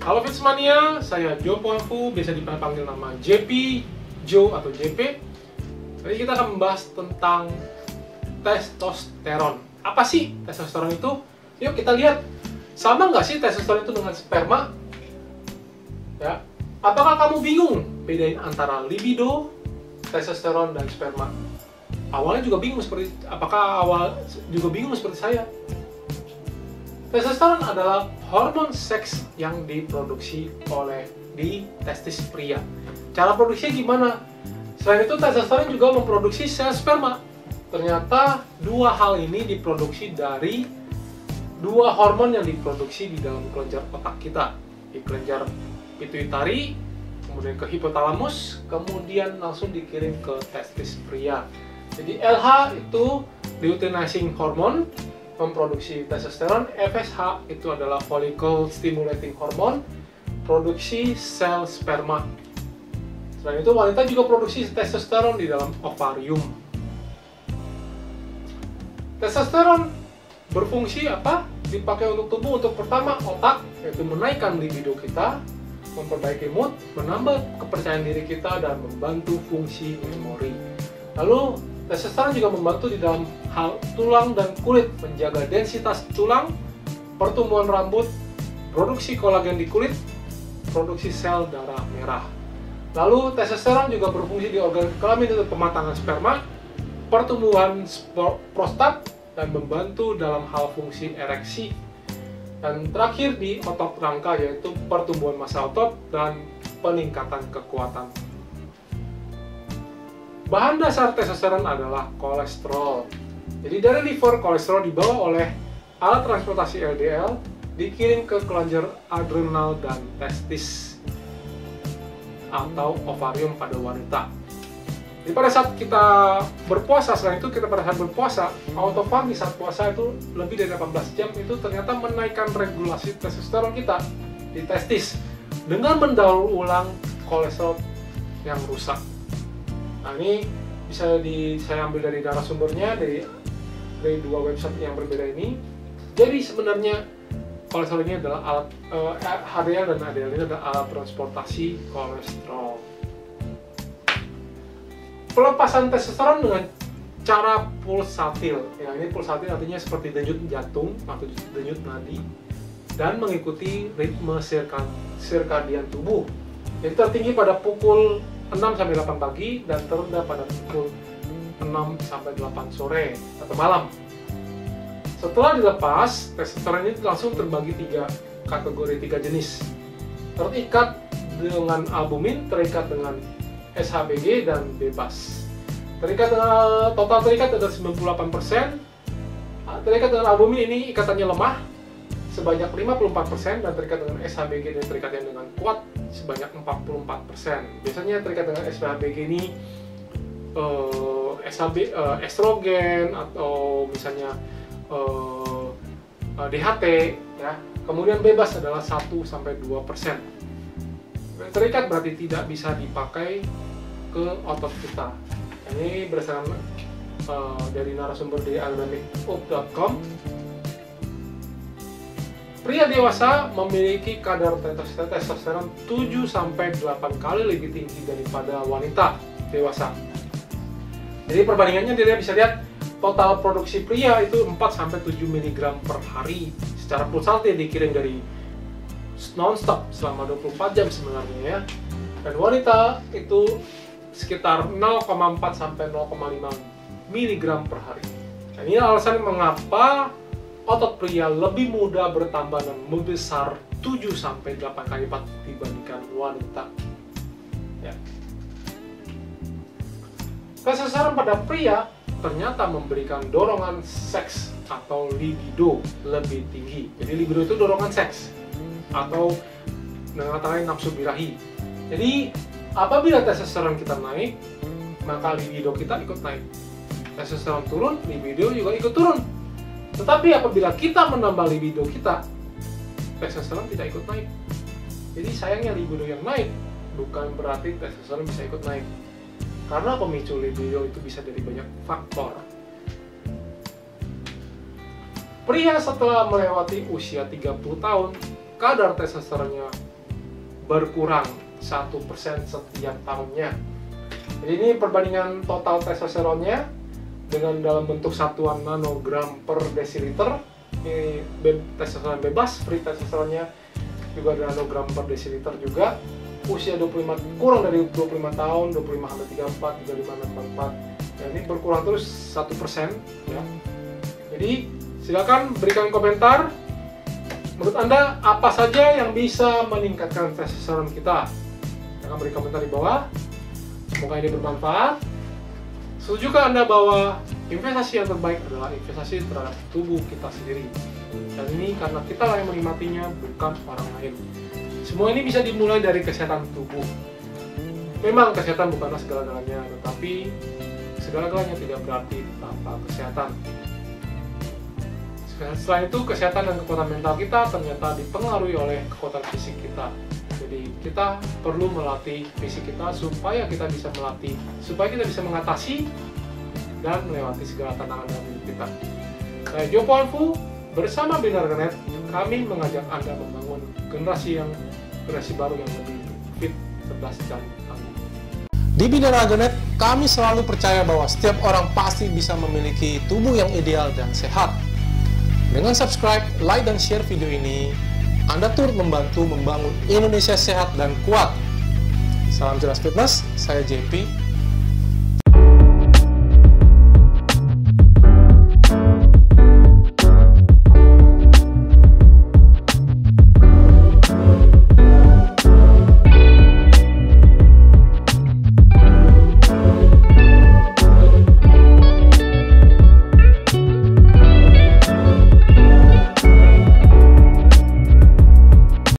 Halo Fitsmania, saya Joe Poanfu, biasa dipanggil nama JP, Joe atau JP. Jadi kita akan membahas tentang testosteron. Apa sih testosteron itu? Yuk kita lihat, sama nggak sih testosteron itu dengan sperma? Ya, apakah kamu bingung bedain antara libido, testosteron, dan sperma? Awalnya juga bingung seperti, seperti saya. Testosteron adalah hormon seks yang diproduksi di testis pria. Cara produksinya gimana? Selain itu, testosteron juga memproduksi sel sperma. Ternyata dua hal ini diproduksi dari dua hormon yang diproduksi di dalam kelenjar otak kita, di kelenjar pituitari, kemudian ke hipotalamus, kemudian langsung dikirim ke testis pria. Jadi LH itu luteinizing hormone, memproduksi testosteron. FSH itu adalah follicle stimulating hormone, produksi sel sperma. Selain itu, wanita juga produksi testosteron di dalam ovarium. Testosteron berfungsi apa? Dipakai untuk tubuh, untuk pertama otak, yaitu menaikkan libido kita, memperbaiki mood, menambah kepercayaan diri kita, dan membantu fungsi memori. Lalu testosteron juga membantu di dalam hal tulang dan kulit, menjaga densitas tulang, pertumbuhan rambut, produksi kolagen di kulit, produksi sel darah merah. Lalu testosteron juga berfungsi di organ kelamin untuk pematangan sperma, pertumbuhan prostat, dan membantu dalam hal fungsi ereksi. Dan terakhir di otot rangka, yaitu pertumbuhan massa otot dan peningkatan kekuatan. Bahan dasar testosteron adalah kolesterol. Jadi dari liver, kolesterol dibawa oleh alat transportasi LDL, dikirim ke kelenjar adrenal dan testis atau ovarium pada wanita. Jadi pada saat kita berpuasa, selain itu pada saat berpuasa, autofagi saat puasa itu lebih dari 18 jam, itu ternyata menaikkan regulasi testosteron kita di testis dengan mendaur ulang kolesterol yang rusak. Nah, ini bisa saya ambil dari narasumbernya dari dua website yang berbeda ini. Jadi sebenarnya kolesterol ini adalah alat HDL dan ADL ini adalah alat transportasi kolesterol. Pelepasan testosteron dengan cara pulsatil. Ya, ini pulsatil artinya seperti denyut jantung atau denyut nadi dan mengikuti ritme sirkadian tubuh. Jadi tertinggi pada pukul 6-8 pagi dan terendah pada pukul 6-8 sore atau malam. Setelah dilepas, testosteron ini langsung terbagi 3 kategori, 3 jenis. Terikat dengan albumin, terikat dengan SHBG, dan bebas. Total terikat ada 98%. Terikat dengan albumin ini ikatannya lemah sebanyak 54%, dan terikat dengan SHBG dan terikatnya dengan kuat sebanyak 44%. Biasanya terikat dengan SHBG ini estrogen atau misalnya DHT, ya. Kemudian bebas adalah 1-2%. Terikat berarti tidak bisa dipakai ke otot kita. Ini berdasarkan dari narasumber di aerodynamic.com. Pria dewasa memiliki kadar testosteron 7-8 kali lebih tinggi daripada wanita dewasa. Jadi perbandingannya dia bisa lihat total produksi pria itu 4-7 mg per hari secara pulsatil dikirim dari non-stop selama 24 jam sebenarnya, ya. Dan wanita itu sekitar 0,4-0,5 mg per hari. Nah, ini alasan mengapa otot pria lebih mudah bertambah dan membesar 7-8 kali lipat dibandingkan wanita. Ya. Testosteron pada pria ternyata memberikan dorongan seks atau libido lebih tinggi. Jadi libido itu dorongan seks atau dengan kata lain nafsu birahi. Jadi apabila testosteron kita naik, maka libido kita ikut naik. Testosteron turun, libido juga ikut turun. Tetapi apabila kita menambah libido kita, testosteron tidak ikut naik. Jadi sayangnya libido yang naik bukan berarti testosteron bisa ikut naik. Karena pemicu libido itu bisa dari banyak faktor. Pria setelah melewati usia 30 tahun, kadar testosteronnya berkurang 1% setiap tahunnya. Jadi ini perbandingan total testosteronnya dengan dalam bentuk satuan nanogram per desiliter. Ini testosteron bebas, free testosteronnya juga ada nanogram per desiliter juga. Usia 25, kurang dari 25 tahun, 25 sampai 34, 35 sampai 44. Dan ini berkurang terus 1% ya. Jadi silakan berikan komentar. Menurut Anda apa saja yang bisa meningkatkan testosteron kita? Silahkan beri komentar di bawah. Semoga ini bermanfaat. Setujukah Anda bahwa investasi yang terbaik adalah investasi terhadap tubuh kita sendiri? Dan ini karena kita lah yang menikmatinya, bukan orang lain. Semua ini bisa dimulai dari kesehatan tubuh. Memang kesehatan bukanlah segala-galanya, tetapi segala-galanya tidak berarti tanpa kesehatan. Selain itu, kesehatan dan kekuatan mental kita ternyata dipengaruhi oleh kekuatan fisik kita. Jadi kita perlu melatih fisik kita supaya kita bisa mengatasi dan melewati segala tantangan dalam hidup kita. Saya Jopo Alfu, bersama Binarganet, kami mengajak Anda membangun generasi baru yang lebih fit, cerdas, dan tangguh. Di Binarganet, kami selalu percaya bahwa setiap orang pasti bisa memiliki tubuh yang ideal dan sehat. Dengan subscribe, like, dan share video ini, Anda turut membantu membangun Indonesia sehat dan kuat. Salam cerdas fitness, saya JP.